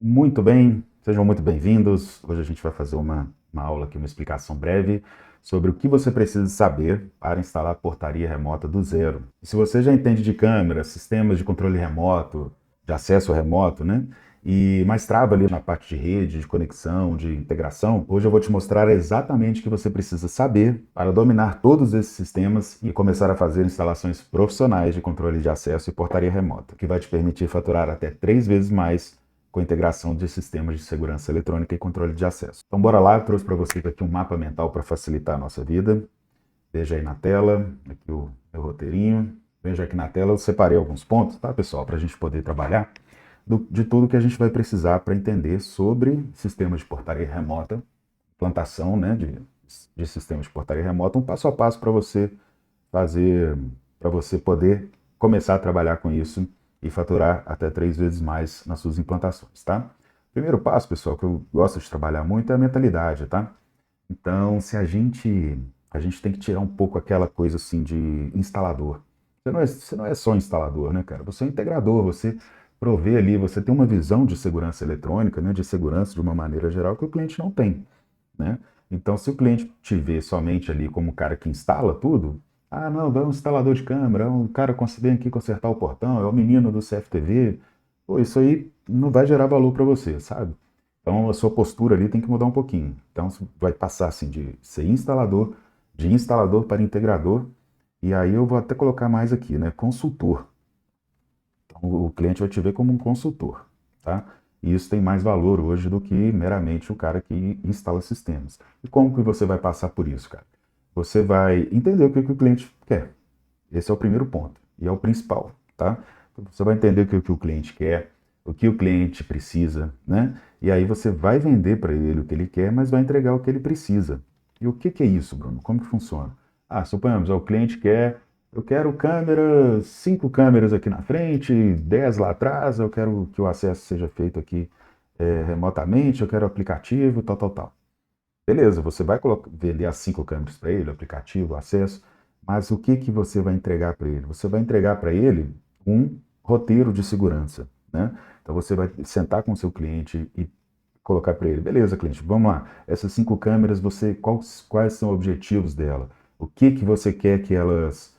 Muito bem, sejam muito bem-vindos. Hoje a gente vai fazer uma aula aqui, uma explicação breve sobre o que você precisa saber para instalar portaria remota do zero. E se você já entende de câmera, sistemas de controle remoto, de acesso remoto, né? E mais trava ali na parte de rede, de conexão, de integração, hoje eu vou te mostrar exatamente o que você precisa saber para dominar todos esses sistemas e começar a fazer instalações profissionais de controle de acesso e portaria remota, que vai te permitir faturar até 3 vezes mais com a integração de sistemas de segurança eletrônica e controle de acesso. Então, bora lá, eu trouxe para vocês aqui um mapa mental para facilitar a nossa vida. Veja aí na tela, aqui o meu roteirinho. Veja aqui na tela, eu separei alguns pontos, tá, pessoal, para a gente poder trabalhar de tudo que a gente vai precisar para entender sobre sistemas de portaria remota, implantação, né, de sistemas de portaria remota, um passo a passo para você fazer, para você poder começar a trabalhar com isso e faturar até 3 vezes mais nas suas implantações, tá? Primeiro passo, pessoal, que eu gosto de trabalhar muito é a mentalidade, tá? Então, se a gente tem que tirar um pouco aquela coisa assim de instalador. Você não é só instalador, né, cara? Você é um integrador, você provê ali, você tem uma visão de segurança eletrônica, né, de segurança de uma maneira geral que o cliente não tem, né? Então, se o cliente te vê somente ali como o cara que instala tudo, ah, não, é um instalador de câmera, é um cara que vem aqui consertar o portão, é o menino do CFTV, pô, isso aí não vai gerar valor para você, sabe? Então, a sua postura ali tem que mudar um pouquinho. Então, você vai passar assim de ser instalador, de instalador para integrador, e aí eu vou até colocar mais aqui, né? Consultor. Então, o cliente vai te ver como um consultor, tá? E isso tem mais valor hoje do que meramente o cara que instala sistemas. E como que você vai passar por isso, cara? Você vai entender o que o cliente quer. Esse é o primeiro ponto e é o principal, tá? Você vai entender o que o cliente quer, o que o cliente precisa, né? E aí você vai vender para ele o que ele quer, mas vai entregar o que ele precisa. E o que é isso, Bruno? Como que funciona? Ah, suponhamos, o cliente quer, eu quero câmeras, 5 câmeras aqui na frente, 10 lá atrás, eu quero que o acesso seja feito aqui remotamente, eu quero aplicativo, tal, tal, tal. Beleza, você vai vender as 5 câmeras para ele, o aplicativo, o acesso, mas o que que você vai entregar para ele? Você vai entregar para ele um roteiro de segurança, né? Então você vai sentar com o seu cliente e colocar para ele, beleza, cliente, vamos lá. Essas 5 câmeras, quais são os objetivos dela? O que que você quer que elas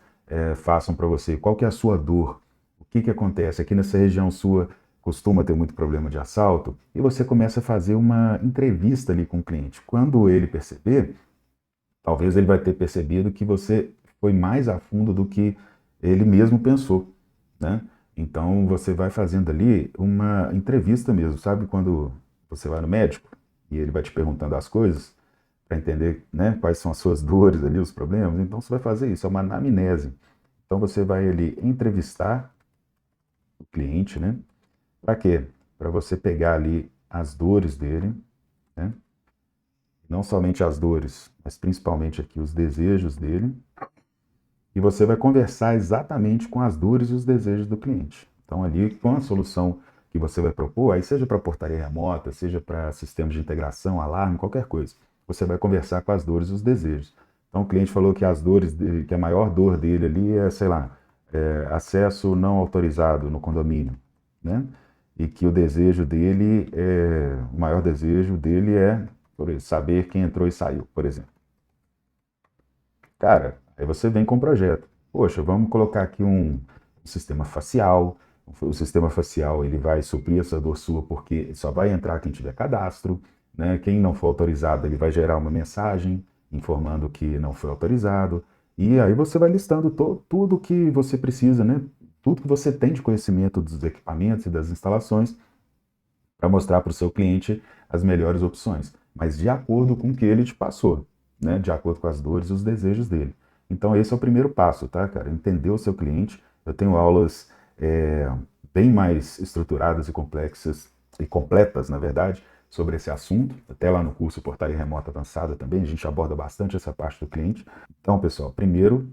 façam para você? Qual que é a sua dor? O que que acontece aqui nessa região sua? Costuma ter muito problema de assalto, e você começa a fazer uma entrevista ali com o cliente. Quando ele perceber, talvez ele vai ter percebido que você foi mais a fundo do que ele mesmo pensou, né? Então você vai fazendo ali uma entrevista mesmo, sabe quando você vai no médico e ele vai te perguntando as coisas para entender, né, quais são as suas dores ali, os problemas. Então você vai fazer isso, é uma anamnese. Então você vai ali entrevistar o cliente, né? Para quê? Para você pegar ali as dores dele, né? Não somente as dores, mas principalmente aqui os desejos dele, e você vai conversar exatamente com as dores e os desejos do cliente. Então, ali, com a solução que você vai propor, aí seja para portaria remota, seja para sistemas de integração, alarme, qualquer coisa, você vai conversar com as dores e os desejos. Então, o cliente falou que as dores, que a maior dor dele ali é, sei lá, acesso não autorizado no condomínio, né? E que o desejo dele, o maior desejo dele é saber quem entrou e saiu, por exemplo. Cara, aí você vem com o projeto. Poxa, vamos colocar aqui um sistema facial. O sistema facial ele vai suprir essa dor sua porque só vai entrar quem tiver cadastro, né? Quem não for autorizado, ele vai gerar uma mensagem informando que não foi autorizado. E aí você vai listando tudo que você precisa, né? Tudo que você tem de conhecimento dos equipamentos e das instalações para mostrar para o seu cliente as melhores opções, mas de acordo com o que ele te passou, né? De acordo com as dores e os desejos dele. Então, esse é o primeiro passo, tá, cara? Entender o seu cliente. Eu tenho aulas bem mais estruturadas e complexas, e completas, na verdade, sobre esse assunto. Até lá no curso Portaria Remota Avançada também, a gente aborda bastante essa parte do cliente. Então, pessoal, primeiro,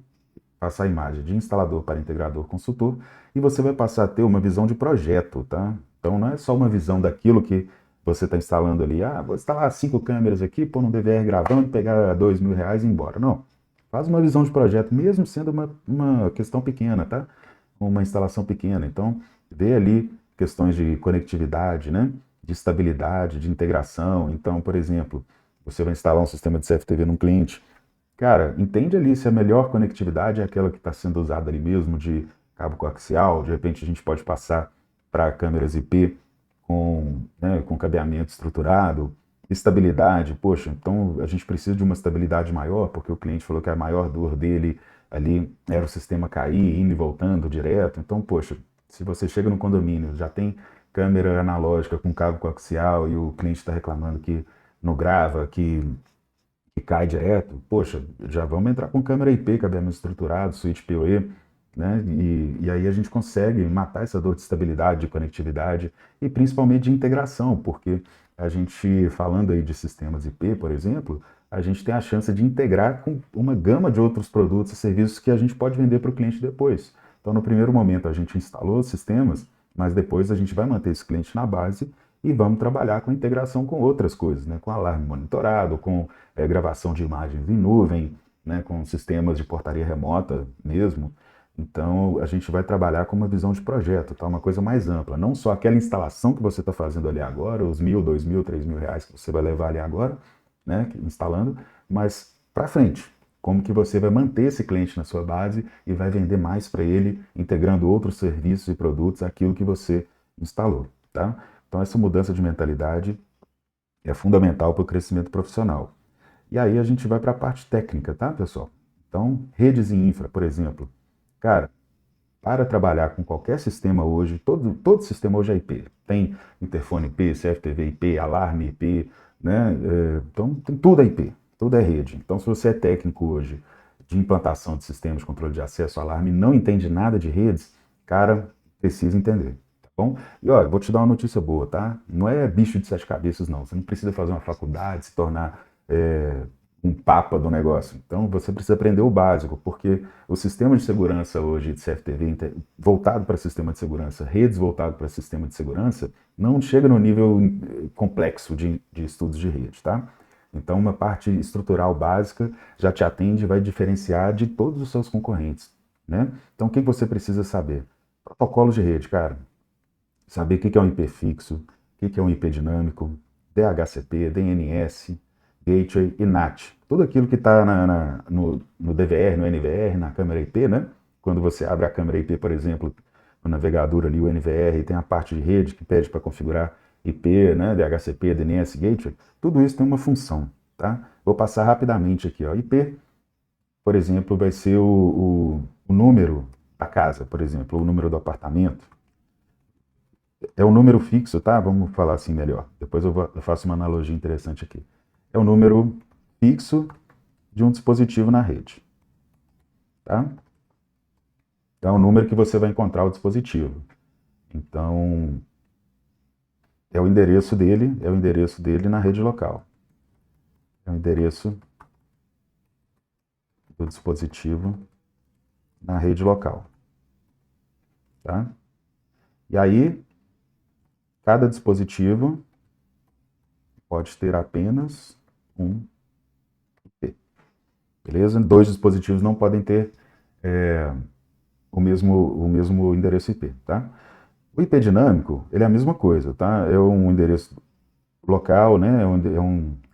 passar a imagem de instalador para integrador consultor e você vai passar a ter uma visão de projeto, tá? Então não é só uma visão daquilo que você está instalando ali. Ah, vou instalar 5 câmeras aqui, pôr no DVR gravando, pegar R$ 2.000 e ir embora. Não. Faz uma visão de projeto, mesmo sendo uma questão pequena, tá? Uma instalação pequena. Então, vê ali questões de conectividade, né? de estabilidade, de integração. Então, por exemplo, você vai instalar um sistema de CFTV num cliente. Cara, entende ali se a melhor conectividade é aquela que está sendo usada ali mesmo, de cabo coaxial. De repente a gente pode passar para câmeras IP com, né, com cabeamento estruturado, estabilidade. Poxa, então a gente precisa de uma estabilidade maior, porque o cliente falou que a maior dor dele ali era o sistema cair, indo e voltando direto. Então, poxa, se você chega no condomínio, já tem câmera analógica com cabo coaxial e o cliente está reclamando que não grava, que cai direto, poxa, já vamos entrar com câmera IP, cabeamento estruturado, switch PoE, né? E aí a gente consegue matar essa dor de estabilidade, de conectividade e principalmente de integração, porque a gente, falando aí de sistemas IP, por exemplo, a gente tem a chance de integrar com uma gama de outros produtos e serviços que a gente pode vender para o cliente depois. Então, no primeiro momento, a gente instalou os sistemas, mas depois a gente vai manter esse cliente na base e vamos trabalhar com integração com outras coisas, né? Com alarme monitorado, com gravação de imagens em nuvem, né? Com sistemas de portaria remota mesmo. Então, a gente vai trabalhar com uma visão de projeto, tá? Uma coisa mais ampla. Não só aquela instalação que você está fazendo ali agora, os 1.000, 2.000, 3.000 reais que você vai levar ali agora, né? Instalando, mas para frente. Como que você vai manter esse cliente na sua base e vai vender mais para ele, integrando outros serviços e produtos àquilo que você instalou, tá? Então, essa mudança de mentalidade é fundamental para o crescimento profissional. E aí a gente vai para a parte técnica, tá, pessoal? Então, redes e infra, por exemplo. Cara, para trabalhar com qualquer sistema hoje, todo sistema hoje é IP. Tem interfone IP, CFTV IP, alarme IP, né? Então, tem tudo é IP, tudo é rede. Então, se você é técnico hoje de implantação de sistemas de controle de acesso, alarme, e não entende nada de redes, cara, precisa entender. Bom, e olha, vou te dar uma notícia boa, tá? Não é bicho de sete cabeças, não. Você não precisa fazer uma faculdade, se tornar um papa do negócio. Então, você precisa aprender o básico, porque o sistema de segurança hoje de CFTV, voltado para sistema de segurança, redes voltado para sistema de segurança, não chega no nível complexo de estudos de rede, tá? Então, uma parte estrutural básica já te atende e vai diferenciar de todos os seus concorrentes, né? Então, o que você precisa saber? Protocolos de rede, cara. Saber o que é um IP fixo, o que é um IP dinâmico, DHCP, DNS, Gateway e NAT. Tudo aquilo que está no DVR, no NVR, na câmera IP, né? Quando você abre a câmera IP, por exemplo, no navegador ali, o NVR, tem a parte de rede que pede para configurar IP, né? DHCP, DNS, Gateway. Tudo isso tem uma função, tá? Vou passar rapidamente aqui, ó. IP, por exemplo, vai ser o número da casa, por exemplo, o número do apartamento. É um número fixo, tá? Vamos falar assim melhor. Depois eu faço uma analogia interessante aqui. É um número fixo de um dispositivo na rede, tá? Então, é o número que você vai encontrar o dispositivo. Então, é o endereço dele na rede local. É o endereço do dispositivo na rede local, tá? E aí, cada dispositivo pode ter apenas um IP, beleza? Dois dispositivos não podem ter o mesmo endereço IP, tá? O IP dinâmico, ele é a mesma coisa, tá? É um endereço local, né?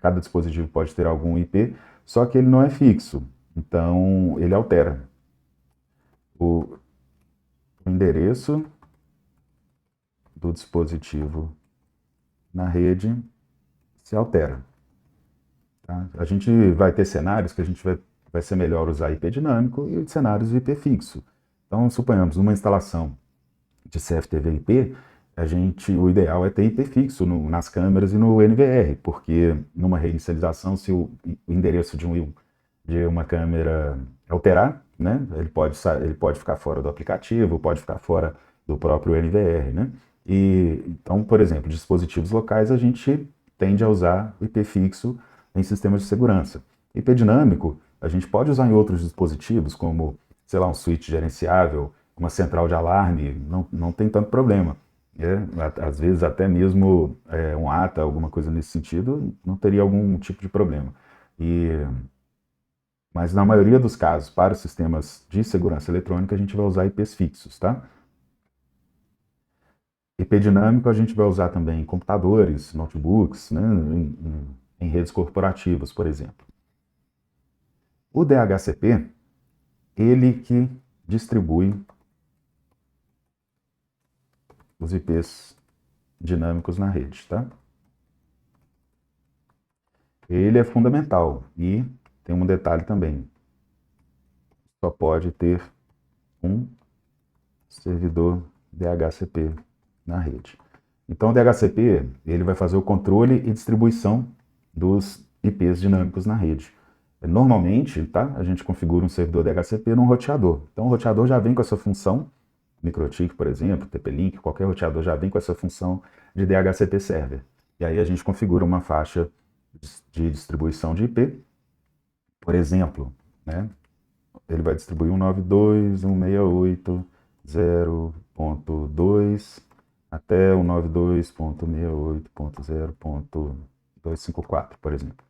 Cada dispositivo pode ter algum IP, só que ele não é fixo, então ele altera. O endereço do dispositivo na rede se altera, tá? A gente vai ter cenários que a gente vai ser melhor usar IP dinâmico e cenários IP fixo. Então, suponhamos, numa instalação de CFTV IP, o ideal é ter IP fixo nas câmeras e no NVR, porque numa reinicialização, se o endereço de uma câmera alterar, né, ele pode ficar fora do aplicativo, pode ficar fora do próprio NVR, né? E então, por exemplo, dispositivos locais a gente tende a usar IP fixo em sistemas de segurança. IP dinâmico a gente pode usar em outros dispositivos, como, sei lá, um switch gerenciável, uma central de alarme, não tem tanto problema. Às vezes até mesmo um ATA, alguma coisa nesse sentido, não teria algum tipo de problema. Mas na maioria dos casos, para os sistemas de segurança eletrônica, a gente vai usar IPs fixos, tá? IP dinâmico a gente vai usar também em computadores, notebooks, né, em redes corporativas, por exemplo. O DHCP, ele que distribui os IPs dinâmicos na rede, tá? Ele é fundamental e tem um detalhe também, só pode ter um servidor DHCP na rede. Então o DHCP ele vai fazer o controle e distribuição dos IPs dinâmicos na rede. Normalmente, tá? A gente configura um servidor DHCP num roteador. Então o roteador já vem com essa função, MikroTik, por exemplo, TP-Link, qualquer roteador já vem com essa função de DHCP server. E aí a gente configura uma faixa de distribuição de IP, por exemplo, né? Ele vai distribuir 192.168.0.2 até o 92.68.0.254, por exemplo.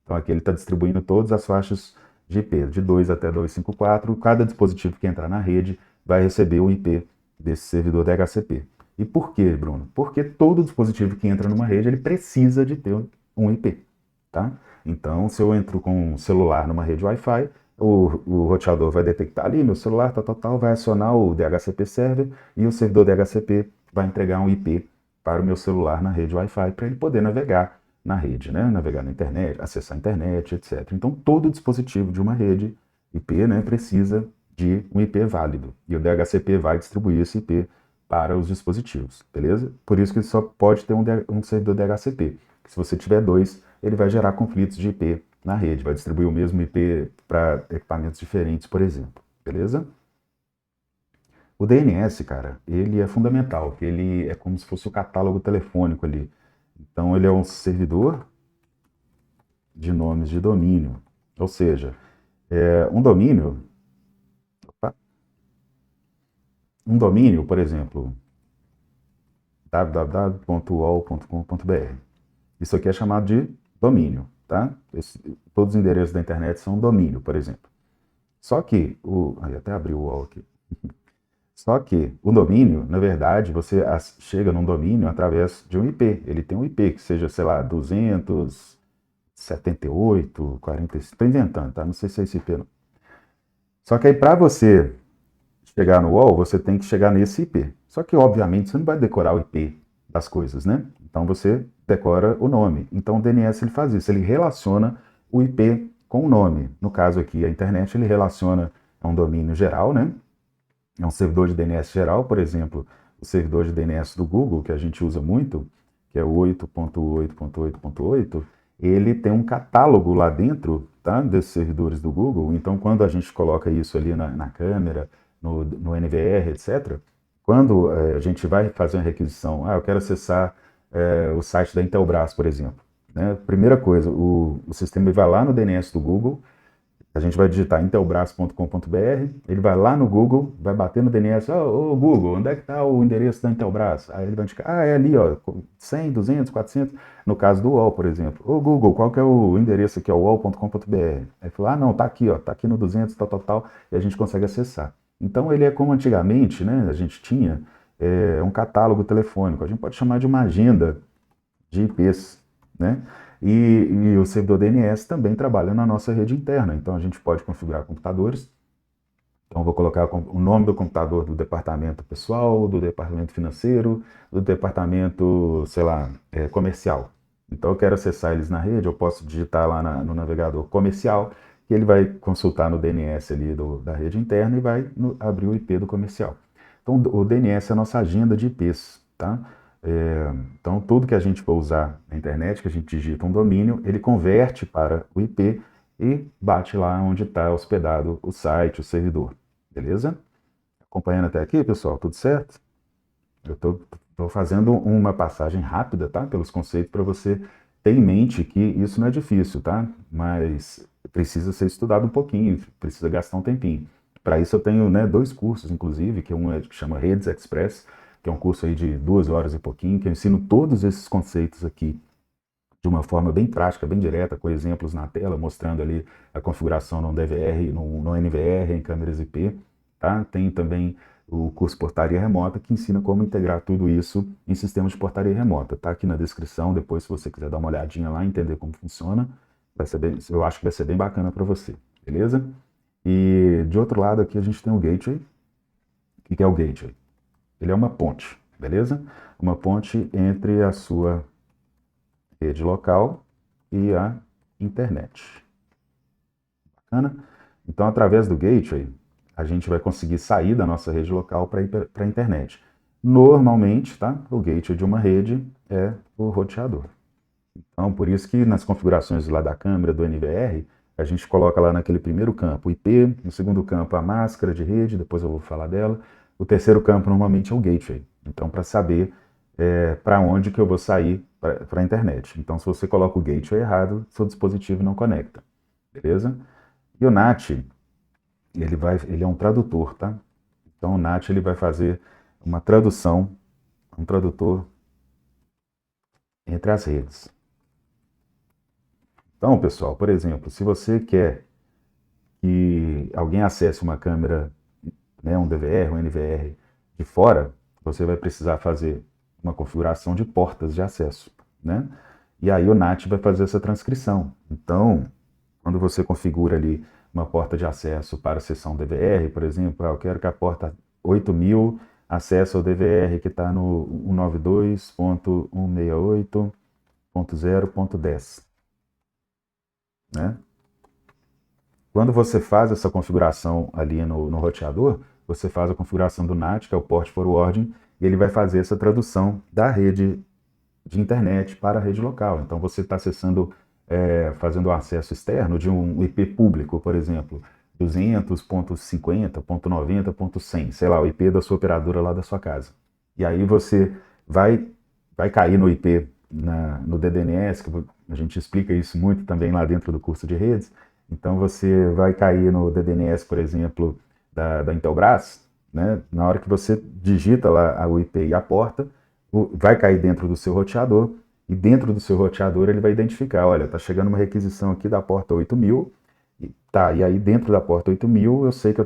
Então aqui ele está distribuindo todas as faixas de IP, de 2 até 254. Cada dispositivo que entrar na rede vai receber o IP desse servidor DHCP. E por quê, Bruno? Porque todo dispositivo que entra numa rede ele precisa de ter um IP, tá? Então, se eu entro com um celular numa rede Wi-Fi, o roteador vai detectar ali meu celular, tal, vai acionar o DHCP server e o servidor DHCP vai entregar um IP para o meu celular na rede Wi-Fi para ele poder navegar na rede, né? Navegar na internet, acessar a internet, etc. Então, todo dispositivo de uma rede IP, né, precisa de um IP válido e o DHCP vai distribuir esse IP para os dispositivos, beleza? Por isso que só pode ter um servidor DHCP. Se você tiver dois, ele vai gerar conflitos de IP na rede, vai distribuir o mesmo IP para equipamentos diferentes, por exemplo, beleza? O DNS, cara, ele é fundamental, porque ele é como se fosse o catálogo telefônico ali. Então, ele é um servidor de nomes de domínio, ou seja, um domínio, por exemplo, www.uol.com.br. Isso aqui é chamado de domínio, tá? Todos os endereços da internet são domínio, por exemplo. Só que, até abri o UOL aqui. Só que o domínio, na verdade, você chega num domínio através de um IP. Ele tem um IP que seja, sei lá, 278, 45, estou inventando, tá? Não sei se é esse IP não. Só que aí para você chegar no UOL, você tem que chegar nesse IP. Só que, obviamente, você não vai decorar o IP das coisas, né? Então você decora o nome. Então o DNS ele faz isso, ele relaciona o IP com o nome. No caso aqui, a internet, ele relaciona a um domínio geral, né? É um servidor de DNS geral, por exemplo, o servidor de DNS do Google, que a gente usa muito, que é o 8.8.8.8, ele tem um catálogo lá dentro, tá, desses servidores do Google. Então, quando a gente coloca isso ali na câmera, no NVR, etc., quando a gente vai fazer uma requisição, eu quero acessar o site da Intelbras, por exemplo. Né? Primeira coisa, o sistema vai lá no DNS do Google, a gente vai digitar intelbras.com.br, ele vai lá no Google, vai bater no DNS, Google, onde é que está o endereço da Intelbras? Aí ele vai indicar, é ali, ó, 100, 200, 400, no caso do UOL, por exemplo. Google, qual que é o endereço aqui, ó, uol.com.br? Aí falou, não, tá aqui, ó, tá aqui no 200, tal, e a gente consegue acessar. Então ele é como antigamente, né, a gente tinha um catálogo telefônico, a gente pode chamar de uma agenda de IPs, né? E o servidor DNS também trabalha na nossa rede interna. Então a gente pode configurar computadores. Então vou colocar o nome do computador do departamento pessoal, do departamento financeiro, do departamento, sei lá, comercial. Então eu quero acessar eles na rede, eu posso digitar lá no navegador comercial, que ele vai consultar no DNS ali da rede interna e vai abrir o IP do comercial. Então o DNS é a nossa agenda de IPs, tá? Então, tudo que a gente for usar na internet, que a gente digita um domínio, ele converte para o IP e bate lá onde está hospedado o site, o servidor. Beleza? Acompanhando até aqui, pessoal? Tudo certo? Eu estou fazendo uma passagem rápida, tá? Pelos conceitos para você ter em mente que isso não é difícil, tá? Mas precisa ser estudado um pouquinho, precisa gastar um tempinho. Para isso eu tenho, né, dois cursos, inclusive, que um que chama Redes Express, que é um curso aí de 2 horas e pouquinho, que eu ensino todos esses conceitos aqui de uma forma bem prática, bem direta, com exemplos na tela, mostrando ali a configuração no DVR, no NVR, em câmeras IP, tá? Tem também o curso Portaria Remota, que ensina como integrar tudo isso em sistemas de portaria remota. Está aqui na descrição, depois se você quiser dar uma olhadinha lá, entender como funciona, eu acho que vai ser bem bacana para você, beleza? E de outro lado aqui a gente tem o Gateway. O que é o Gateway? Ele é uma ponte, beleza? Uma ponte entre a sua rede local e a internet. Bacana? Então, através do Gateway, a gente vai conseguir sair da nossa rede local para ir para a internet. Normalmente, tá? O gateway de uma rede é o roteador. Então, por isso que nas configurações lá da câmera do NVR, a gente coloca lá naquele primeiro campo o IP, no segundo campo a máscara de rede, depois eu vou falar dela. O terceiro campo normalmente é o gateway. Então, para saber para onde que eu vou sair para a internet. Então, se você coloca o gateway errado, seu dispositivo não conecta. Beleza? E o NAT, ele é um tradutor, tá? Então o NAT ele vai fazer uma tradução, um tradutor entre as redes. Então, pessoal, por exemplo, se você quer que alguém acesse uma câmera, né, um DVR, um NVR de fora, você vai precisar fazer uma configuração de portas de acesso, né? E aí o NAT vai fazer essa transcrição. Então, quando você configura ali uma porta de acesso para a seção DVR, por exemplo, eu quero que a porta 8000 acesse ao DVR que está no 192.168.0.10, né? Quando você faz essa configuração ali no roteador, você faz a configuração do NAT, que é o Port Forwarding, e ele vai fazer essa tradução da rede de internet para a rede local. Então você está acessando, fazendo o acesso externo de um IP público, por exemplo, 200.50.90.100, sei lá, o IP da sua operadora lá da sua casa. E aí você vai cair no IP, no DDNS, que a gente explica isso muito também lá dentro do curso de redes. Então você vai cair no DDNS, por exemplo, da Intelbras, né? Na hora que você digita lá o IP e a porta, vai cair dentro do seu roteador, e dentro do seu roteador ele vai identificar, olha, está chegando uma requisição aqui da porta 8000, e aí dentro da porta 8000 eu sei que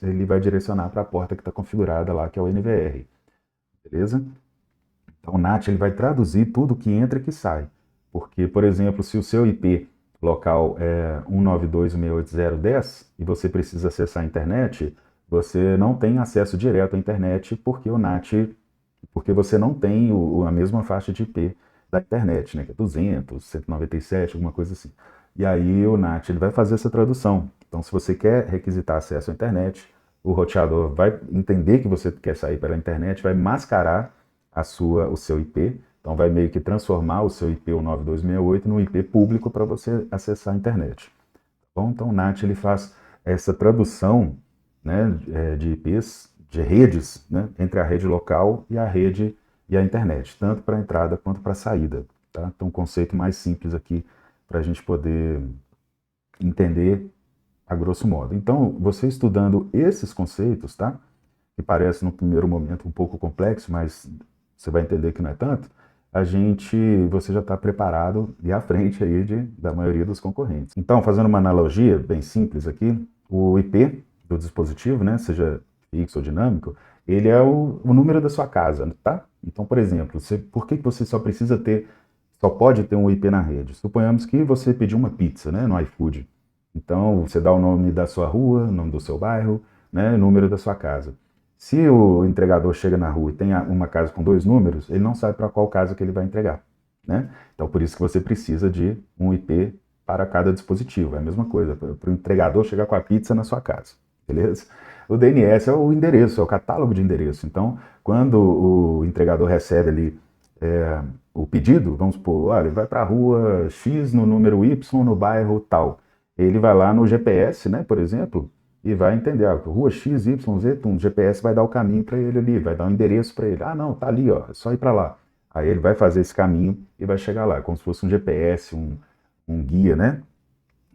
ele vai direcionar para a porta que está configurada lá, que é o NVR, beleza? Então o NAT ele vai traduzir tudo que entra e que sai, porque, por exemplo, se o seu IP local é 192.168.0.10 e você precisa acessar a internet, você não tem acesso direto à internet porque o NAT, porque você não tem a mesma faixa de IP da internet, né, que é 200, 197, alguma coisa assim. E aí o NAT ele vai fazer essa tradução. Então, se você quer requisitar acesso à internet, o roteador vai entender que você quer sair pela internet, vai mascarar o seu IP, então vai meio que transformar o seu IP 192.168 no IP público para você acessar a internet. Bom, então o NAT ele faz essa tradução, né, de IPs, de redes, né, entre a rede local e a rede e a internet, tanto para a entrada quanto para a saída. Tá? Então um conceito mais simples aqui para a gente poder entender a grosso modo. Então, você estudando esses conceitos, tá, que parece no primeiro momento um pouco complexo, mas você vai entender que não é tanto, você já está preparado e à frente aí da maioria dos concorrentes. Então, fazendo uma analogia bem simples aqui, o IP do dispositivo, né, seja fixo ou dinâmico, ele é o número da sua casa, tá? Então, por exemplo, por que você só pode ter um IP na rede? Suponhamos que você pediu uma pizza, né, no iFood. Então, você dá o nome da sua rua, o nome do seu bairro, né, o número da sua casa. Se o entregador chega na rua e tem uma casa com 2 números, ele não sabe para qual casa que ele vai entregar, né? Então, por isso que você precisa de um IP para cada dispositivo. É a mesma coisa, para o entregador chegar com a pizza na sua casa, beleza? O DNS é o endereço, é o catálogo de endereço. Então, quando o entregador recebe ali o pedido, vamos supor, olha, ele vai para a rua X no número Y no bairro tal. Ele vai lá no GPS, né, por exemplo, e vai entender, rua X, Y, Z, o GPS vai dar o caminho para ele ali, vai dar um endereço para ele. Ah, não, tá ali, ó, é só ir para lá. Aí ele vai fazer esse caminho e vai chegar lá, como se fosse um GPS, um guia, né,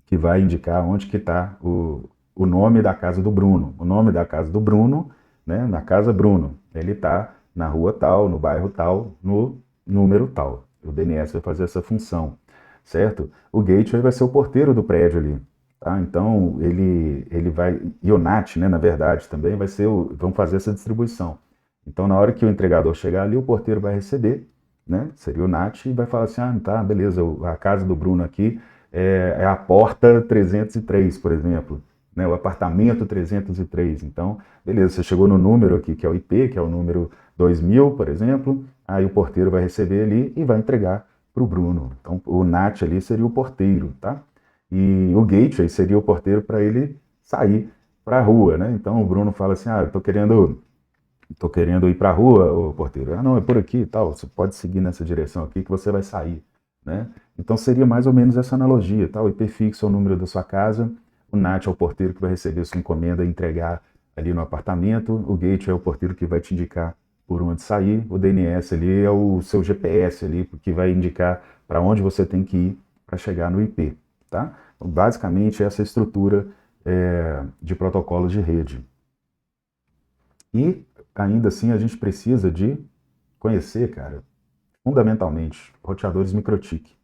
que vai indicar onde que está o nome da casa do Bruno. O nome da casa do Bruno, né, na casa Bruno, ele está na rua tal, no bairro tal, no número tal. O DNS vai fazer essa função, certo? O gateway vai ser o porteiro do prédio ali. tá? Então, ele vai, e o NAT, né, na verdade, também vai ser, vão fazer essa distribuição. Então, na hora que o entregador chegar ali, o porteiro vai receber, né, seria o NAT, e vai falar assim, ah, tá, beleza, a casa do Bruno aqui é a porta 303, por exemplo, né, o apartamento 303. Então, beleza, você chegou no número aqui, que é o IP, que é o número 2000, por exemplo, aí o porteiro vai receber ali e vai entregar para o Bruno. Então, o NAT ali seria o porteiro, tá? E o gateway seria o porteiro para ele sair para a rua, né? Então, o Bruno fala assim, ah, eu tô querendo ir para a rua, o porteiro. Ah, não, é por aqui e tal, você pode seguir nessa direção aqui que você vai sair, né? Então, seria mais ou menos essa analogia, tá? O IP fixo é o número da sua casa, o NAT é o porteiro que vai receber sua encomenda e entregar ali no apartamento, o gateway é o porteiro que vai te indicar por onde sair, o DNS ali é o seu GPS ali, que vai indicar para onde você tem que ir para chegar no IP, tá? Então, basicamente, essa estrutura de protocolos de rede. E, ainda assim, a gente precisa de conhecer, cara, fundamentalmente, roteadores MikroTik.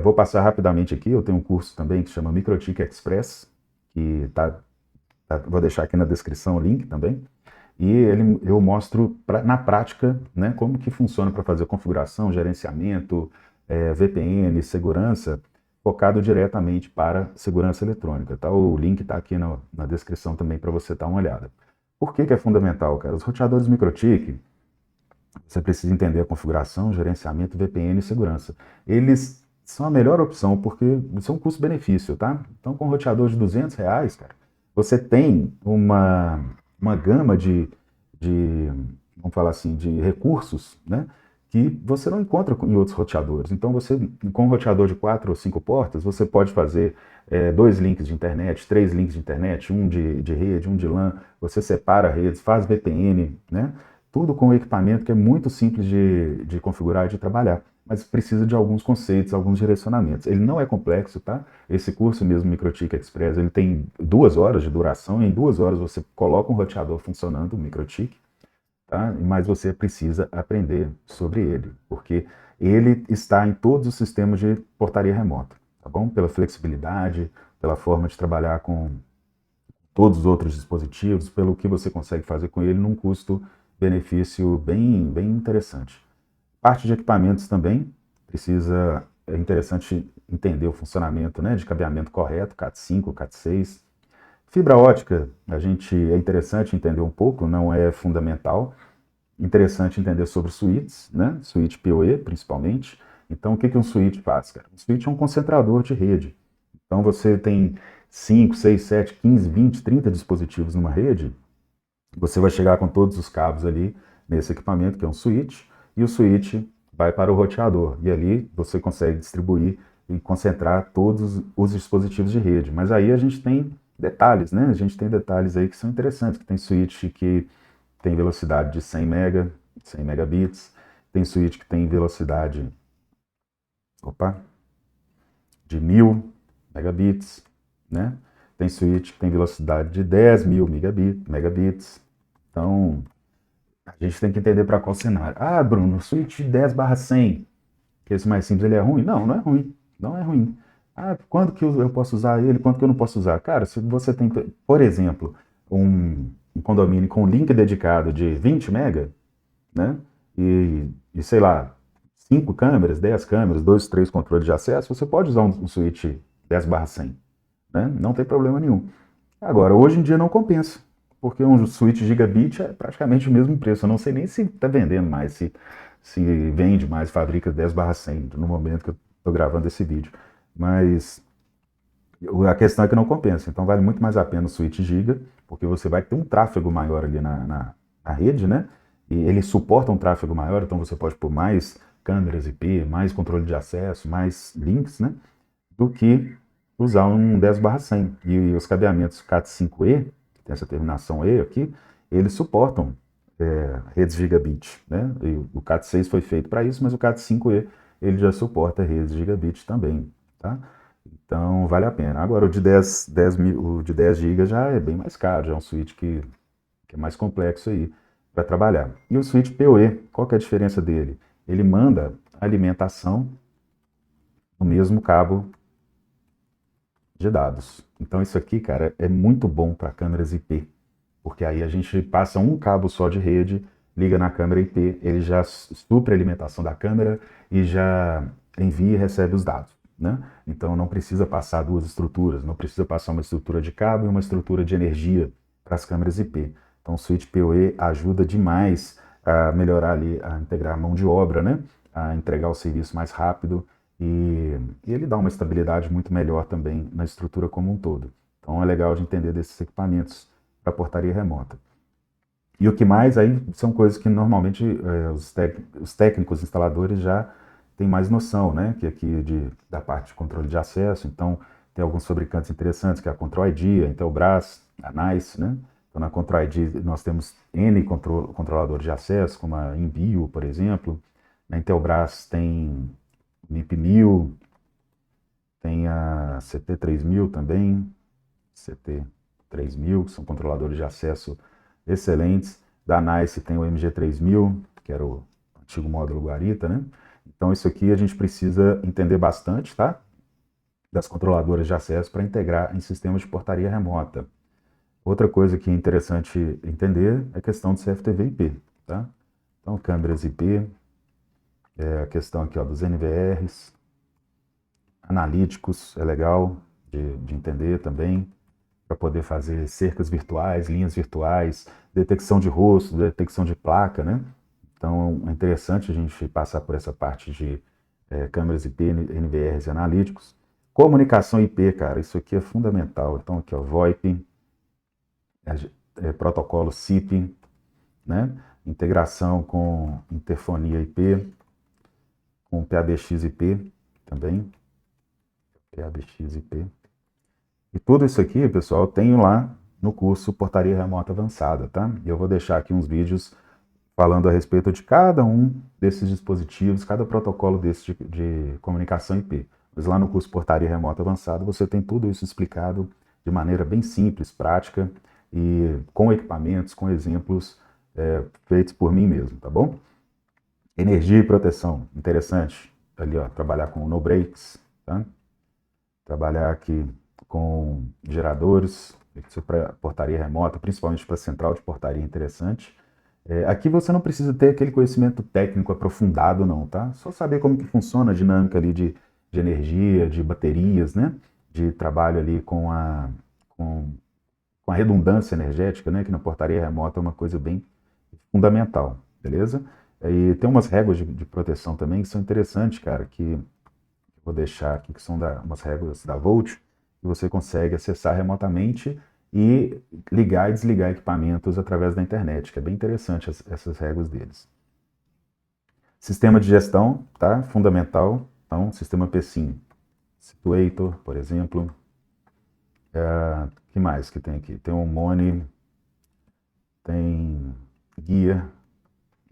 Vou passar rapidamente aqui, eu tenho um curso também que chama MikroTik Express, que vou deixar aqui na descrição o link também. E eu mostro na prática, né, como que funciona para fazer configuração, gerenciamento, VPN, segurança, focado diretamente para segurança eletrônica. Tá? O link está aqui na descrição também para você dar uma olhada. Por que é fundamental, cara? Os roteadores MikroTik, você precisa entender a configuração, gerenciamento, VPN e segurança. Eles são a melhor opção porque são um custo-benefício, tá? Então, com um roteador de R$ 200, cara, você tem uma gama vamos falar assim, de recursos, né? Que você não encontra em outros roteadores. Então, você, com um roteador de 4 ou 5 portas, você pode fazer 2 links de internet, 3 links de internet, um de rede, um de LAN, você separa redes, faz VPN, né? Tudo com um equipamento que é muito simples de configurar e de trabalhar, mas precisa de alguns conceitos, alguns direcionamentos. Ele não é complexo, tá? Esse curso mesmo, MikroTik Express, ele tem 2 horas de duração, e em 2 horas você coloca um roteador funcionando, um MikroTik, tá? Mas você precisa aprender sobre ele, porque ele está em todos os sistemas de portaria remota, tá bom? Pela flexibilidade, pela forma de trabalhar com todos os outros dispositivos, pelo que você consegue fazer com ele num custo-benefício bem interessante. Parte de equipamentos também é interessante entender o funcionamento, né, de cabeamento correto, Cat5, Cat6. Fibra ótica, é interessante entender um pouco, não é fundamental. Interessante entender sobre switches, né, switch PoE principalmente. Então, o que um switch faz, cara? Um switch é um concentrador de rede. Então, você tem 5, 6, 7, 15, 20, 30 dispositivos numa rede, você vai chegar com todos os cabos ali nesse equipamento, que é um switch, e o switch vai para o roteador. E ali você consegue distribuir e concentrar todos os dispositivos de rede. Mas aí a gente tem detalhes, né? A gente tem detalhes aí que são interessantes, que tem switch que tem velocidade de 100 megabits, tem switch que tem velocidade, de 1000 megabits, né? Tem switch que tem velocidade de 10.000 megabits. Então, a gente tem que entender para qual cenário. Ah, Bruno, o switch 10/100, que é esse mais simples, ele é ruim? Não, não é ruim. Não é ruim. Ah, quando que eu posso usar ele, quando que eu não posso usar? Cara, se você tem, por exemplo, um condomínio com link dedicado de 20 mega, né? E sei lá, 5 câmeras, 10 câmeras, 2, 3 controles de acesso, você pode usar um switch 10/100, né? Não tem problema nenhum. Agora, hoje em dia não compensa, porque um switch gigabit é praticamente o mesmo preço. Eu não sei nem se está vendendo mais, se vende mais, fabrica 10/100 no momento que eu estou gravando esse vídeo. Mas a questão é que não compensa. Então vale muito mais a pena o switch giga, porque você vai ter um tráfego maior ali na rede, né? E ele suporta um tráfego maior, então você pode pôr mais câmeras IP, mais controle de acesso, mais links, né? Do que usar um 10/100. E os cabeamentos Cat5e, que tem essa terminação E aqui, eles suportam redes gigabit, né? E o Cat6 foi feito para isso, mas o Cat5e ele já suporta redes gigabit também, tá? Então vale a pena. Agora o de 10 GB já é bem mais caro, já é um switch que é mais complexo aí para trabalhar. E o switch PoE, qual que é a diferença dele? Ele manda alimentação no mesmo cabo de dados. Então isso aqui, cara, é muito bom para câmeras IP, porque aí a gente passa um cabo só de rede, liga na câmera IP, ele já supre a alimentação da câmera e já envia e recebe os dados, né? Então não precisa passar duas estruturas, não precisa passar uma estrutura de cabo e uma estrutura de energia para as câmeras IP. Então o Switch PoE ajuda demais a melhorar ali, a integrar a mão de obra, né? A entregar o serviço mais rápido e ele dá uma estabilidade muito melhor também na estrutura como um todo. Então é legal de entender desses equipamentos para portaria remota. E o que mais aí são coisas que normalmente os técnicos instaladores já têm mais noção, né? Que aqui da parte de controle de acesso, então tem alguns fabricantes interessantes, que é a Control ID, a Intelbras, a NICE, né? Então na Control ID nós temos N controladores de acesso, como a Envio, por exemplo. Na Intelbras tem MIP1000, tem a CT3000 também, CT3000, que são controladores de acesso excelentes. Da NICE tem o MG3000, que era o antigo módulo Guarita, né? Então isso aqui a gente precisa entender bastante, tá? Das controladoras de acesso para integrar em sistemas de portaria remota. Outra coisa que é interessante entender é a questão do CFTV-IP, tá? Então câmeras IP, a questão aqui ó, dos NVRs, analíticos, é legal de entender também, para poder fazer cercas virtuais, linhas virtuais, detecção de rosto, detecção de placa, né? Então é interessante a gente passar por essa parte de câmeras IP, NVRs e analíticos. Comunicação IP, cara, isso aqui é fundamental. Então aqui ó, VoIP, protocolo SIP, né? Integração com interfonia IP, com PABX IP também, PABX IP. E tudo isso aqui, pessoal, eu tenho lá no curso Portaria Remota Avançada, tá? E eu vou deixar aqui uns vídeos falando a respeito de cada um desses dispositivos, cada protocolo desse de comunicação IP. Mas lá no curso Portaria Remota Avançada você tem tudo isso explicado de maneira bem simples, prática e com equipamentos, com exemplos feitos por mim mesmo, tá bom? Energia e proteção, interessante. Ali, ó, trabalhar com no breaks, tá? Trabalhar aqui com geradores, isso para portaria remota, principalmente para central de portaria interessante. Aqui você não precisa ter aquele conhecimento técnico aprofundado, não, tá? Só saber como que funciona a dinâmica ali de energia, de baterias, né? De trabalho ali com a redundância energética, né? Que na portaria remota é uma coisa bem fundamental, beleza? E tem umas regras de proteção também que são interessantes, cara, que vou deixar aqui, que são umas regras da Volt, que você consegue acessar remotamente e ligar e desligar equipamentos através da internet, que é bem interessante essas regras deles. Sistema de gestão, tá? Fundamental. Então, sistema PSIM, Situator, por exemplo. Que mais que tem aqui? Tem o Moni, tem Guia.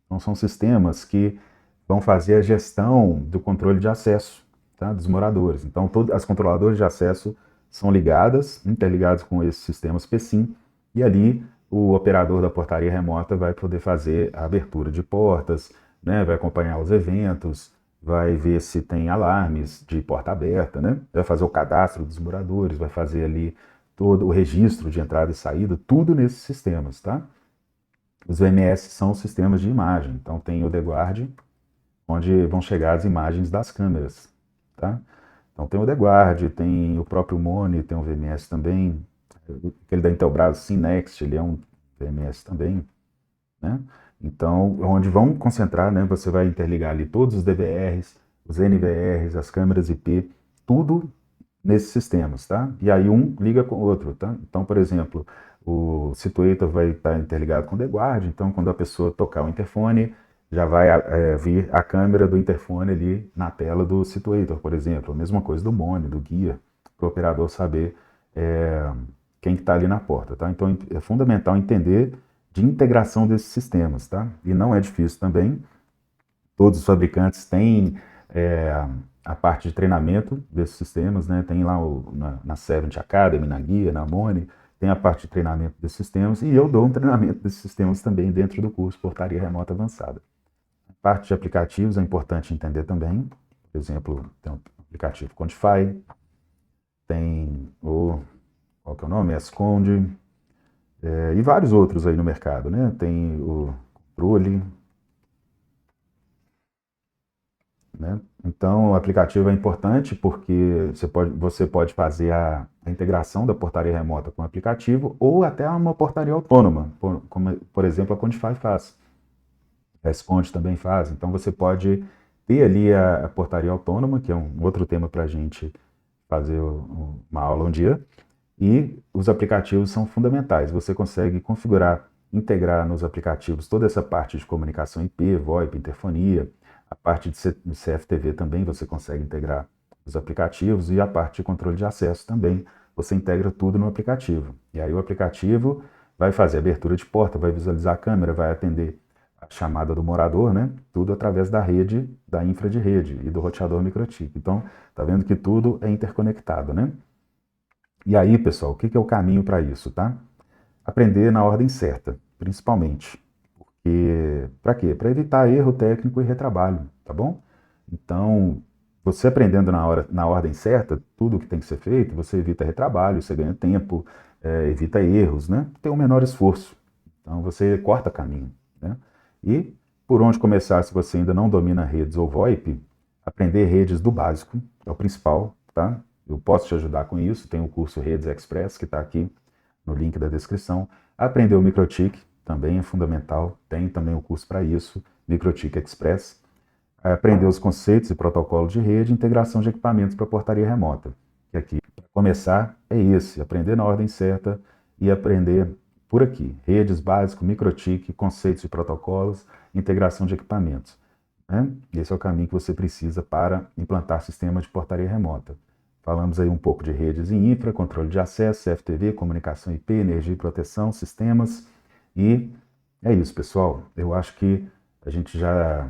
Então, são sistemas que vão fazer a gestão do controle de acesso, tá? Dos moradores. Então, as controladoras de acesso são ligadas, interligadas com esses sistemas PSIM, e ali o operador da portaria remota vai poder fazer a abertura de portas, né? Vai acompanhar os eventos, vai ver se tem alarmes de porta aberta, né? Vai fazer o cadastro dos moradores, vai fazer ali todo o registro de entrada e saída, tudo nesses sistemas, tá? Os VMS são sistemas de imagem, então tem o TheGuard, onde vão chegar as imagens das câmeras, tá? Então tem o TheGuard, tem o próprio Moni, tem o VMS também, aquele da Intelbras, Synext, ele é um VMS também, né? Então, onde vão concentrar, né? Você vai interligar ali todos os DVRs, os NVRs, as câmeras IP, tudo nesses sistemas, tá? E aí um liga com o outro, tá? Então, por exemplo, o Situator vai estar interligado com o TheGuard, então quando a pessoa tocar o interfone, já vai vir a câmera do interfone ali na tela do Situator, por exemplo. A mesma coisa do Moni, do guia, para o operador saber quem está ali na porta, tá? Então é fundamental entender de integração desses sistemas, tá? E não é difícil também. Todos os fabricantes têm a parte de treinamento desses sistemas, né? Tem lá na Seventh Academy, na Guia, na Moni, tem a parte de treinamento desses sistemas e eu dou um treinamento desses sistemas também dentro do curso Portaria Remota Avançada. A parte de aplicativos é importante entender também. Por exemplo, tem um aplicativo Quantify, tem o, qual que é o nome? Esconde, e vários outros aí no mercado, né? Tem o Controle, né? Então, o aplicativo é importante porque você pode fazer a integração da portaria remota com o aplicativo ou até uma portaria autônoma, como, por exemplo, a Quantify faz. A Esconde também faz. Então, você pode ter ali a portaria autônoma, que é um outro tema para a gente fazer uma aula um dia, e os aplicativos são fundamentais. Você consegue configurar, integrar nos aplicativos toda essa parte de comunicação IP, VoIP, interfonia, a parte de CFTV também você consegue integrar os aplicativos e a parte de controle de acesso também. Você integra tudo no aplicativo. E aí o aplicativo vai fazer abertura de porta, vai visualizar a câmera, vai atender a chamada do morador, né? Tudo através da rede, da infra de rede e do roteador MikroTik. Então, tá vendo que tudo é interconectado, né? E aí, pessoal, o que é o caminho para isso, tá? Aprender na ordem certa, principalmente. Porque, para quê? Para evitar erro técnico e retrabalho, tá bom? Então, você aprendendo na ordem certa, tudo que tem que ser feito, você evita retrabalho, você ganha tempo, evita erros, né? Tem um menor esforço. Então, você corta caminho, né? E, por onde começar, se você ainda não domina redes ou VoIP, aprender redes do básico é o principal, tá? Eu posso te ajudar com isso, tem o curso Redes Express, que está aqui no link da descrição. Aprender o MikroTik também é fundamental, tem também o curso para isso, MikroTik Express. Aprender os conceitos e protocolos de rede e integração de equipamentos para portaria remota. Que aqui, para começar, é esse, aprender na ordem certa e aprender por aqui. Redes básicas, MikroTik, conceitos e protocolos, integração de equipamentos. Né? Esse é o caminho que você precisa para implantar sistema de portaria remota. Falamos aí um pouco de redes em infra, controle de acesso, CFTV, comunicação IP, energia e proteção, sistemas. E é isso, pessoal. Eu acho que a gente já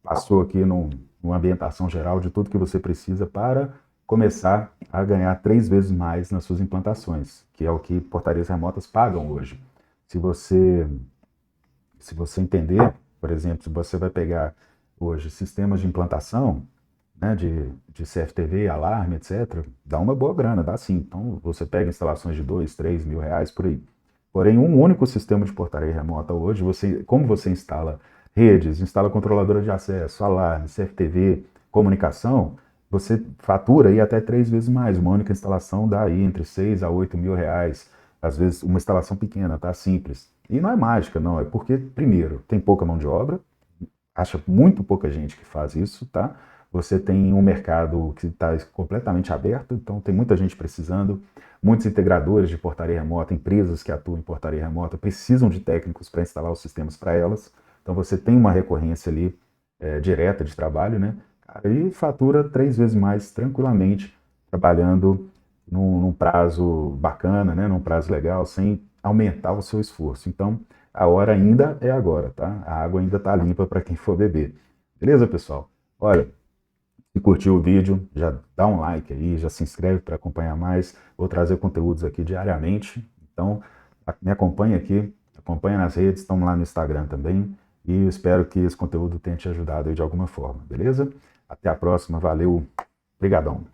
passou aqui numa ambientação geral de tudo que você precisa para começar a ganhar 3 vezes mais nas suas implantações, que é o que portarias remotas pagam hoje. Se você entender, por exemplo, se você vai pegar hoje sistemas de implantação, né, de CFTV, alarme, etc., dá uma boa grana, dá sim. Então, você pega instalações de 2, 3 mil reais por aí. Porém, um único sistema de portaria remota hoje, como você instala redes, instala controladora de acesso, alarme, CFTV, comunicação, você fatura aí até 3 vezes mais. Uma única instalação dá aí entre 6 a 8 mil reais. Às vezes, uma instalação pequena, tá? Simples. E não é mágica, não. É porque, primeiro, tem pouca mão de obra, acha muito pouca gente que faz isso, tá? Você tem um mercado que está completamente aberto, então tem muita gente precisando, muitos integradores de portaria remota, empresas que atuam em portaria remota, precisam de técnicos para instalar os sistemas para elas, então você tem uma recorrência ali direta de trabalho, né? E fatura 3 vezes mais tranquilamente, trabalhando num prazo bacana, né? Num prazo legal, sem aumentar o seu esforço. Então, a hora ainda é agora, tá? A água ainda está limpa para quem for beber. Beleza, pessoal? Olha, se curtiu o vídeo, já dá um like aí, já se inscreve para acompanhar mais. Vou trazer conteúdos aqui diariamente. Então, me acompanha aqui, acompanha nas redes, estamos lá no Instagram também. E eu espero que esse conteúdo tenha te ajudado aí de alguma forma, beleza? Até a próxima, valeu, brigadão.